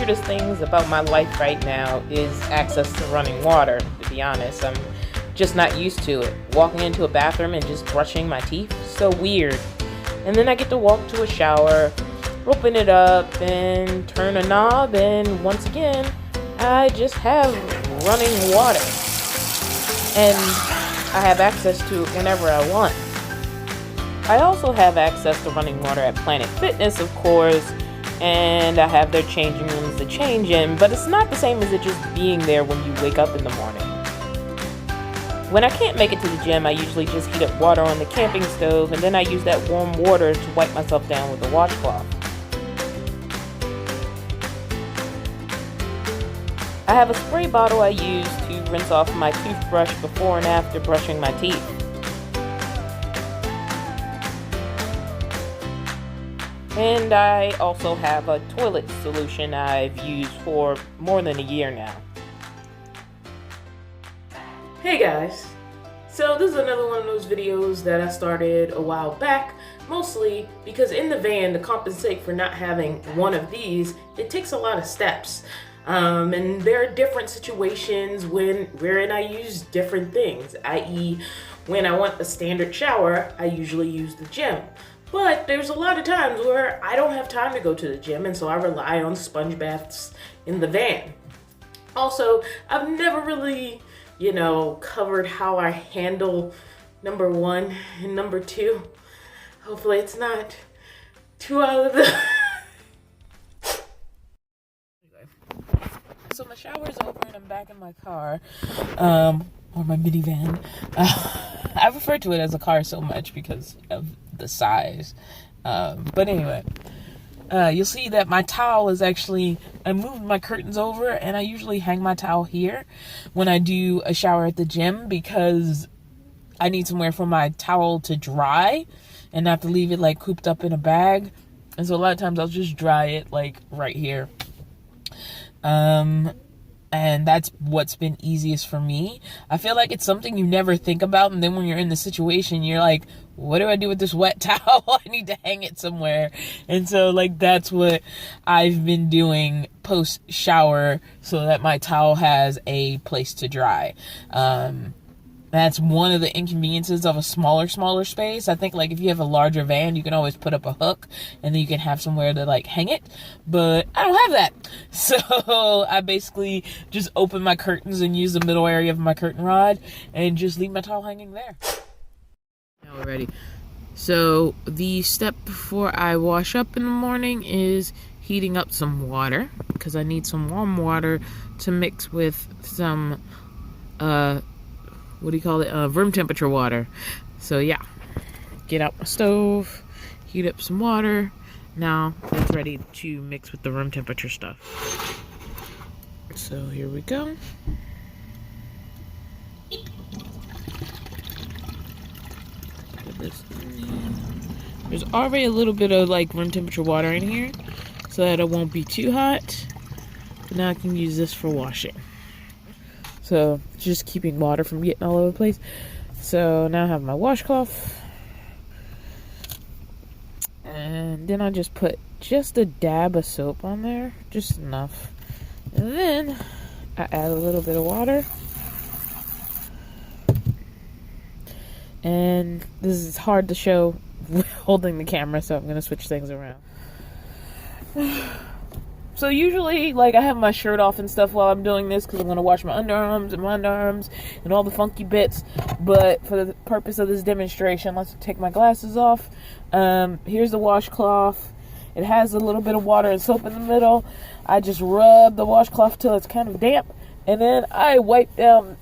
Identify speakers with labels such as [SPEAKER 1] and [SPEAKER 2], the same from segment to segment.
[SPEAKER 1] weirdest things about my life right now is access to running water, to be honest. I'm just not used to it. Walking into a bathroom and just brushing my teeth, so weird. And then I get to walk to a shower, open it up, and turn a knob, and once again, I just have running water. And I have access to it whenever I want. I also have access to running water at Planet Fitness, of course, and I have their changing rooms to change in, but it's not the same as it just being there when you wake up in the morning. When I can't make it to the gym, I usually just heat up water on the camping stove, and then I use that warm water to wipe myself down with a washcloth. I have a spray bottle I use to rinse off my toothbrush before and after brushing my teeth. And I also have a toilet solution I've used for more than a year now. Hey guys, so this is another one of those videos that I started a while back, mostly because in the van, to compensate for not having one of these, it takes a lot of steps. And there are different situations wherein I use different things, i.e. when I want a standard shower, I usually use the gym. But there's a lot of times where I don't have time to go to the gym, and so I rely on sponge baths in the van. Also, I've never really, covered how I handle number one and number two. Hopefully it's not too out of the... So my shower's over and I'm back in my car, or my minivan. I refer to it as a car so much because of the size. But anyway, you'll see that my towel is actually, I moved my curtains over, and I usually hang my towel here when I do a shower at the gym because I need somewhere for my towel to dry and not to leave it like cooped up in a bag. And so a lot of times I'll just dry it like right here. And that's what's been easiest for me. I feel like it's something you never think about, and then when you're in the situation, you're like, what do I do with this wet towel? I need to hang it somewhere. And so, that's what I've been doing post-shower so that my towel has a place to dry. That's one of the inconveniences of a smaller space. I think, if you have a larger van, you can always put up a hook, and then you can have somewhere to, hang it. But I don't have that. So I basically just open my curtains and use the middle area of my curtain rod and just leave my towel hanging there. Now we're ready. So the step before I wash up in the morning is heating up some water, because I need some warm water to mix with some, room temperature water. So yeah, get out my stove, heat up some water. Now it's ready to mix with the room temperature stuff. So here we go. Put this in. There's already a little bit of room temperature water in here so that it won't be too hot. But now I can use this for washing. So, just keeping water from getting all over the place. So, now I have my washcloth. And then I just put just a dab of soap on there. Just enough. And then, I add a little bit of water. And this is hard to show holding the camera, so I'm going to switch things around. So usually, I have my shirt off and stuff while I'm doing this because I'm going to wash my underarms and all the funky bits. But for the purpose of this demonstration, let's take my glasses off. Here's the washcloth. It has a little bit of water and soap in the middle. I just rub the washcloth till it's kind of damp. And then I wipe down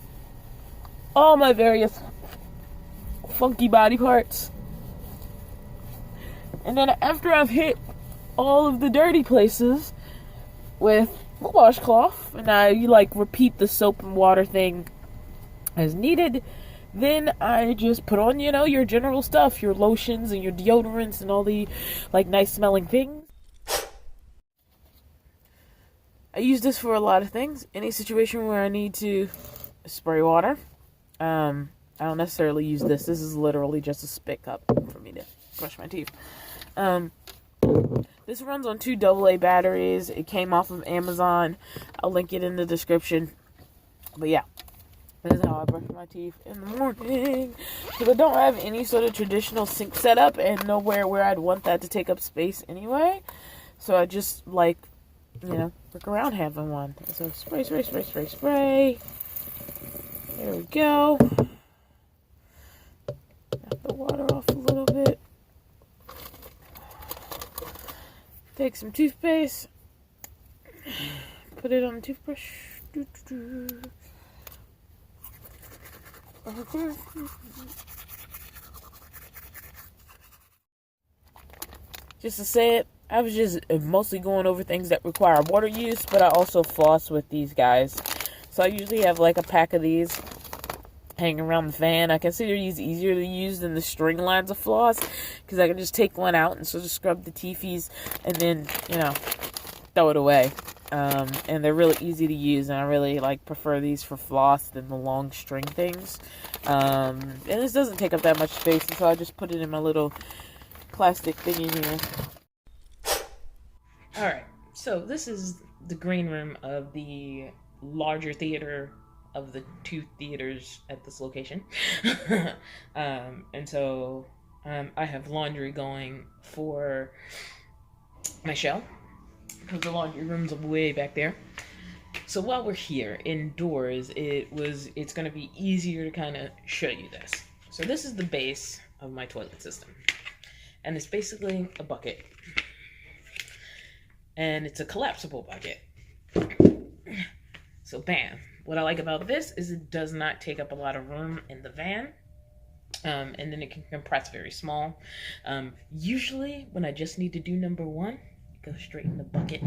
[SPEAKER 1] all my various funky body parts. And then after I've hit all of the dirty places with the washcloth, and I repeat the soap and water thing as needed, then I just put on, your general stuff, your lotions and your deodorants and all the nice smelling things. I use this for a lot of things. Any situation where I need to spray water. I don't necessarily use this. This is literally just a spit cup for me to brush my teeth. This runs on 2 AA batteries. It came off of Amazon. I'll link it in the description. But yeah, this is how I brush my teeth in the morning. Because I don't have any sort of traditional sink setup and nowhere where I'd want that to take up space anyway. So I just like, you know, work around having one. So spray, spray, spray, spray, spray. There we go. Knock the water off a little bit. Take some toothpaste. Put it on the toothbrush. Just to say it, I was just mostly going over things that require water use, but I also floss with these guys. So I usually have like a pack of these hanging around the van. I consider these easier to use than the string lines of floss, because I can just take one out and sort of scrub the teethies and then, you know, throw it away. And they're really easy to use, and I really like prefer these for floss than the long string things. And this doesn't take up that much space, so I just put it in my little plastic thingy here. Alright, so this is the green room of the larger theater of the 2 theaters at this location. And so I have laundry going for my shell, because the laundry room's way back there. So while we're here indoors, it's going to be easier to kind of show you this. So this is the base of my toilet system, and it's basically a bucket, and it's a collapsible bucket. So bam. What I like about this is it does not take up a lot of room in the van. And then it can compress very small. Usually when I just need to do number 1, it goes straight in the bucket.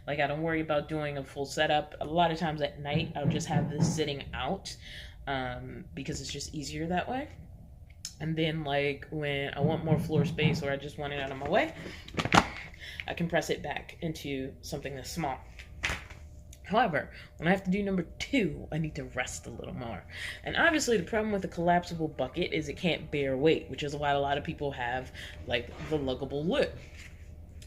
[SPEAKER 1] Like, I don't worry about doing a full setup. A lot of times at night I'll just have this sitting out, because it's just easier that way. And then like when I want more floor space, or I just want it out of my way, I can press it back into something that's small. However, when I have to do number 2, I need to rest a little more. And obviously the problem with a collapsible bucket is it can't bear weight, which is why a lot of people have like the luggable lid.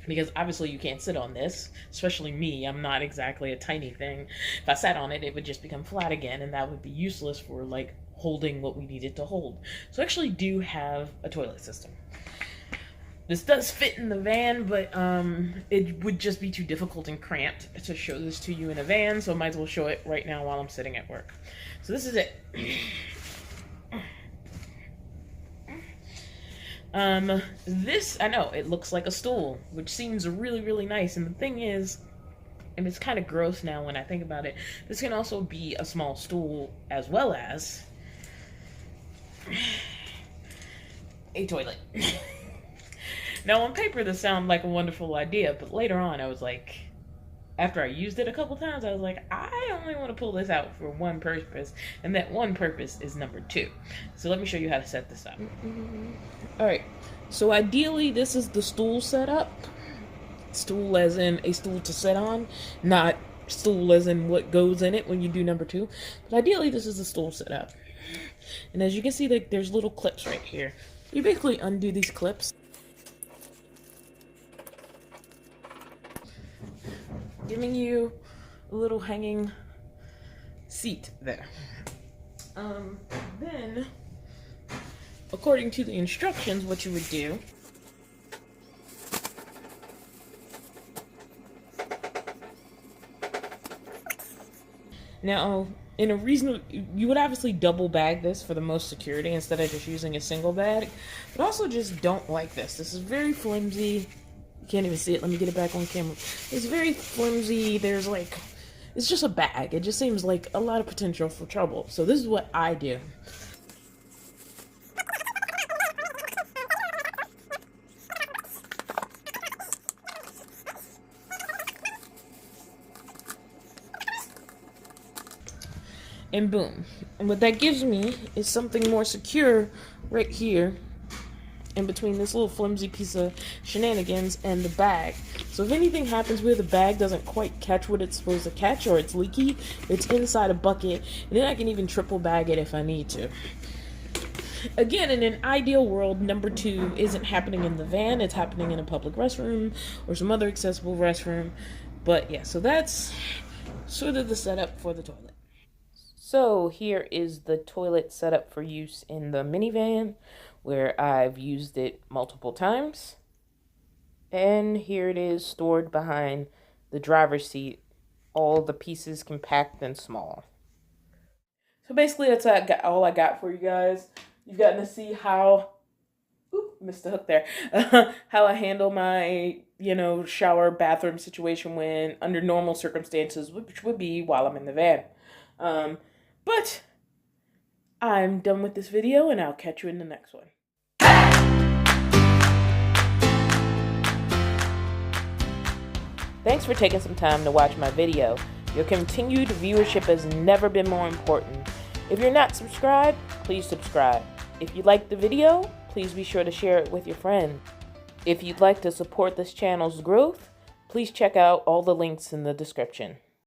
[SPEAKER 1] Because obviously you can't sit on this, especially me. I'm not exactly a tiny thing. If I sat on it, it would just become flat again, and that would be useless for like holding what we needed to hold. So I actually do have a toilet system. This does fit in the van, but it would just be too difficult and cramped to show this to you in a van, so I might as well show it right now while I'm sitting at work. So this is it. This, I know, it looks like a stool, which seems really, really nice, and the thing is, and it's kind of gross now when I think about it, this can also be a small stool as well as a toilet. Now, on paper, this sounded like a wonderful idea, but later on, I was like, after I used it a couple times, I was like, I only want to pull this out for one purpose, and that one purpose is number 2. So let me show you how to set this up. Alright, so ideally, this is the stool setup. Stool as in a stool to sit on, not stool as in what goes in it when you do number 2. But ideally, this is the stool setup. And as you can see, like, there's little clips right here. You basically undo these clips, giving you a little hanging seat there. Then, according to the instructions, what you would do now, in a reasonable, you would obviously double bag this for the most security instead of just using a single bag, but also just don't like this. This is very flimsy. You can't even see it. Let me get it back on camera. It's very flimsy. There's like, it's just a bag. It just seems like a lot of potential for trouble. So this is what I do. And boom. And what that gives me is something more secure right here in between this little flimsy piece of shenanigans and the bag. So if anything happens where the bag doesn't quite catch what it's supposed to catch, or it's leaky, it's inside a bucket, and then I can even triple bag it if I need to. again, in an ideal world, number 2 isn't happening in the van. It's happening in a public restroom or some other accessible restroom. But yeah, so that's sort of the setup for the toilet. So here is the toilet setup for use in the minivan, where I've used it multiple times. And here it is stored behind the driver's seat, all the pieces compact and small. So basically that's all I got for you guys. You've gotten to see how, missed the hook there, how I handle my, shower bathroom situation when under normal circumstances, which would be while I'm in the van. But I'm done with this video, and I'll catch you in the next one. Thanks for taking some time to watch my video. Your continued viewership has never been more important. If you're not subscribed, please subscribe. If you liked the video, please be sure to share it with your friends. If you'd like to support this channel's growth, please check out all the links in the description.